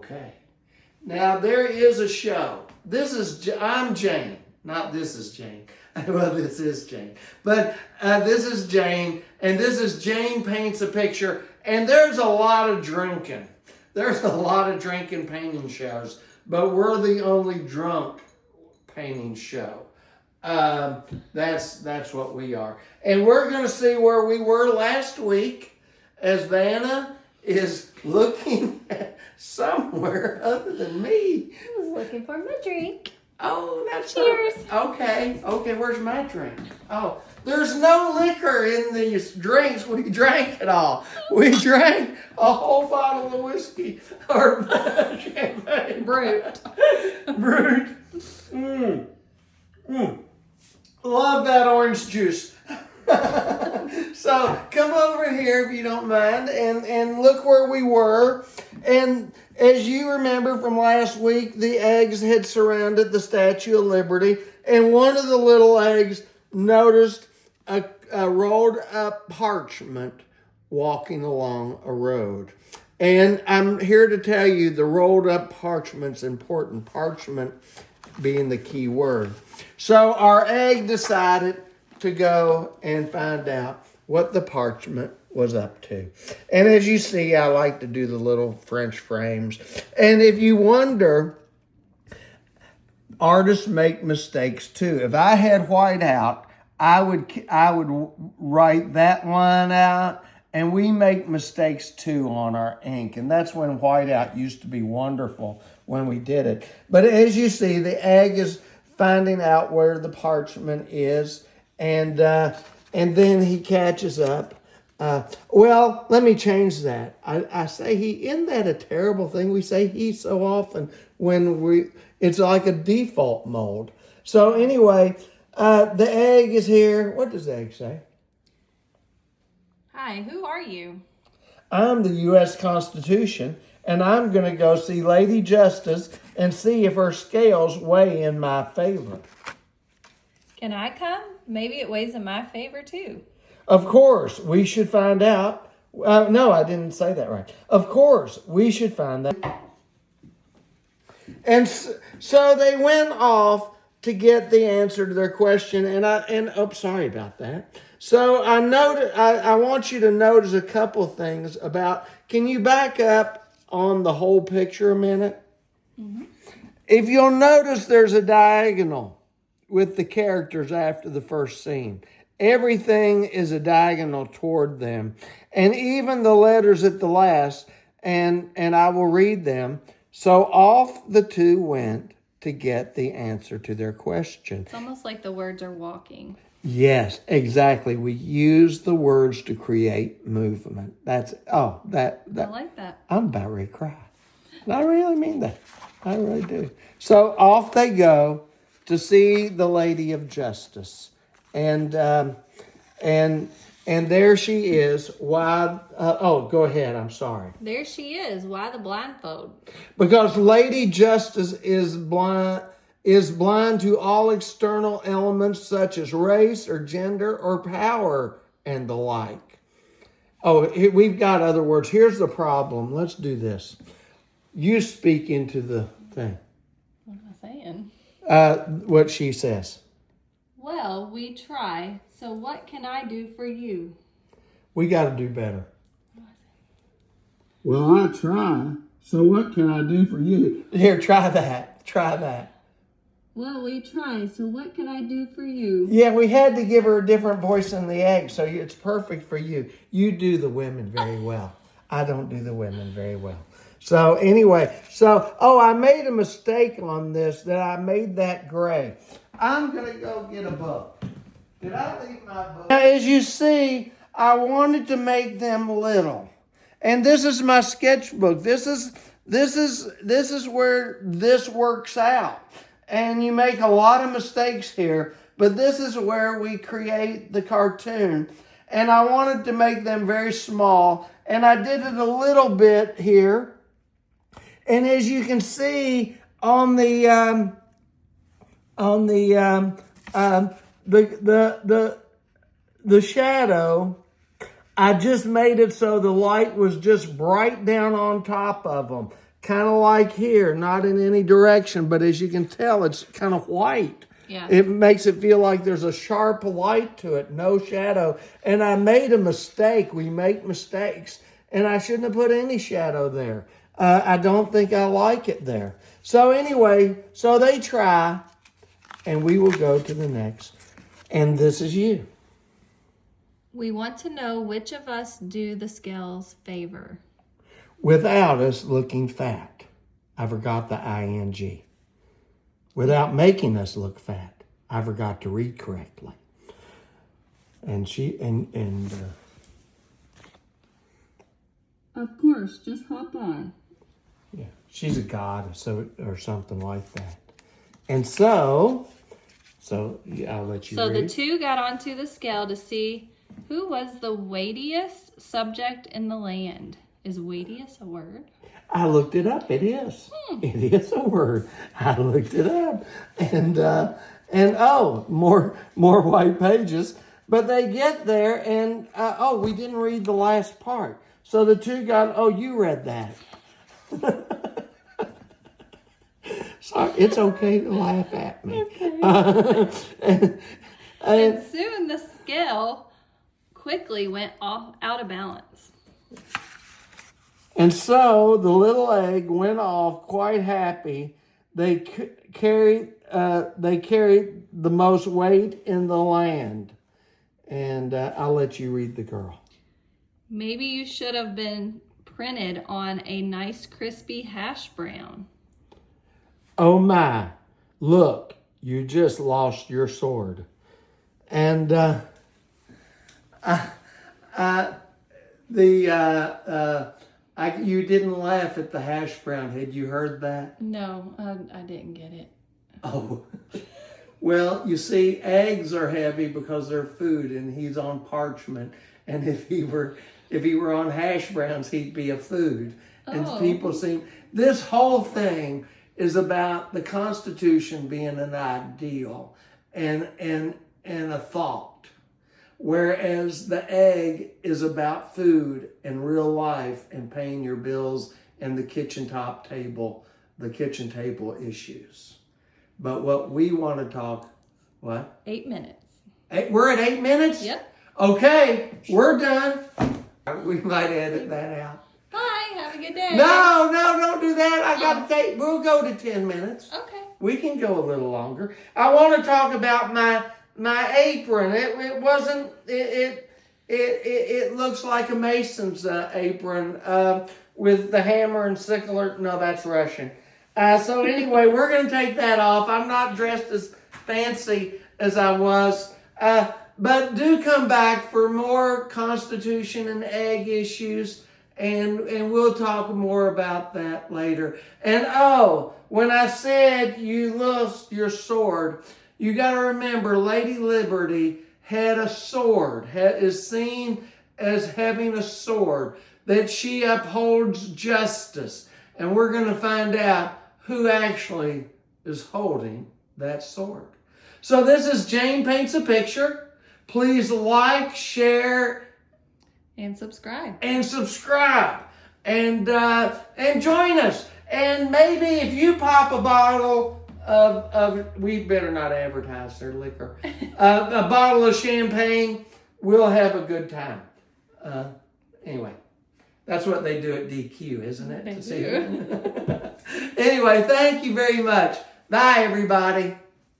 Okay. Now, there is a show. I'm Jane. Not this is Jane. Well, this is Jane. But this is Jane, and this is Jane Paints a Picture, and there's a lot of drinking. There's a lot of drinking painting shows, but we're the only drunk painting show. That's what we are. And we're going to see where we were last week as Vanna is looking somewhere other than me. I was looking for my drink. Oh, that's Cheers. Okay, where's my drink? Oh, there's no liquor in these drinks. We drank it all. We drank a whole bottle of whiskey or champagne. Brute. Love that orange juice. So come over here if you don't mind and look where we were. And as you remember from last week, the eggs had surrounded the Statue of Liberty, and one of the little eggs noticed a rolled up parchment walking along a road. And I'm here to tell you the rolled up parchment's important, parchment being the key word. So our egg decided to go and find out what the parchment was up to. And as you see, I like to do the little French frames. And if you wonder, artists make mistakes too. If I had white out, I would write that line out, and we make mistakes too on our ink. And that's when whiteout used to be wonderful when we did it. But as you see, the egg is finding out where the parchment is, and then he catches up. Well, let me change that. I say he. Isn't that a terrible thing? We say he so often when it's like a default mode. So anyway, the egg is here. What does the egg say? Hi, who are you? I'm the U.S. Constitution, and I'm going to go see Lady Justice and see if her scales weigh in my favor. Can I come? Maybe it weighs in my favor too. Of course, we should find out. No, I didn't say that right. Of course, we should find out. And so they went off to get the answer to their question. Sorry about that. So I want you to notice a couple things about. Can you back up on the whole picture a minute? Mm-hmm. If you'll notice, there's a diagonal with the characters after the first scene. Everything is a diagonal toward them. And even the letters at the last, and I will read them. So off the two went to get the answer to their question. It's almost like the words are walking. Yes, exactly. We use the words to create movement. I like that. I'm about ready to cry. And I really mean that. I really do. So off they go to see the Lady of Justice. And there she is. Why? Go ahead. I'm sorry. There she is. Why the blindfold? Because Lady Justice is blind to all external elements such as race or gender or power and the like. We've got other words. Here's the problem. Let's do this. You speak into the thing. What am I saying? What she says. Well, we try. So what can I do for you? We got to do better. Well, I try. So what can I do for you? Here, try that. Try that. Well, we try. So what can I do for you? Yeah, we had to give her a different voice in the egg, so it's perfect for you. You do the women very well. I don't do the women very well. So anyway, I made a mistake on this, that I made that gray. I'm going to go get a book. Did I leave my book? Now, as you see, I wanted to make them little. And this is my sketchbook. This is where this works out. And you make a lot of mistakes here, but this is where we create the cartoon. And I wanted to make them very small, and I did it a little bit here. And as you can see on the shadow, I just made it so the light was just bright down on top of them. kind of like here, not in any direction, but as you can tell, it's kind of white. Yeah. It makes it feel like there's a sharp light to it, no shadow. And I made a mistake. We make mistakes. And I shouldn't have put any shadow there. I don't think I like it there. So anyway, so they try, and we will go to the next. And this is you. We want to know which of us do the scales favor. Without us looking fat. I forgot the ing. Without making us look fat. I forgot to read correctly. And Of course, just hop on. yeah, she's a goddess or something like that. And so yeah, I'll let you So read. the two got onto the scale to see who was the weightiest subject in the land. Is weightiest a word? I looked it up. It is. It is a word. I looked it up, and oh, more white pages. But they get there, and we didn't read the last part. So the two got. Oh, you read that. Sorry, it's okay to laugh at me. And soon the scale quickly went off out of balance. And so the little egg went off quite happy. They carried the most weight in the land. And I'll let you read the girl. Maybe you should have been printed on a nice crispy hash brown. Oh my, look, you just lost your sword. And you didn't laugh at the hash brown. Had you heard that? No, I didn't get it. Oh, well, you see, eggs are heavy because they're food, and he's on parchment. And if he were on hash browns, he'd be a food. And Oh. people seem, this whole thing is about the Constitution being an ideal and a thought, whereas the egg is about food and real life and paying your bills and the kitchen table issues. But what we want to talk, what? 8 minutes. We're at 8 minutes? Yep. Okay, we're done. We might edit that out. Bye. Have a good day. No, don't do that. We'll go to 10 minutes. Okay. We can go a little longer. I want to talk about my apron. It looks like a mason's apron with the hammer and sickle. No, that's Russian. So anyway, we're going to take that off. I'm not dressed as fancy as I was. But do come back for more Constitution and egg issues. And we'll talk more about that later. And when I said you lost your sword, you got to remember Lady Liberty had a sword, is seen as having a sword, that she upholds justice. And we're going to find out who actually is holding that sword. So this is Jane Paints a Picture. Please like, share, And subscribe. and join us. And maybe if you pop a bottle of we better not advertise their liquor, a bottle of champagne, we'll have a good time. Anyway, that's what they do at DQ, isn't it? They do. Anyway, thank you very much. Bye, everybody.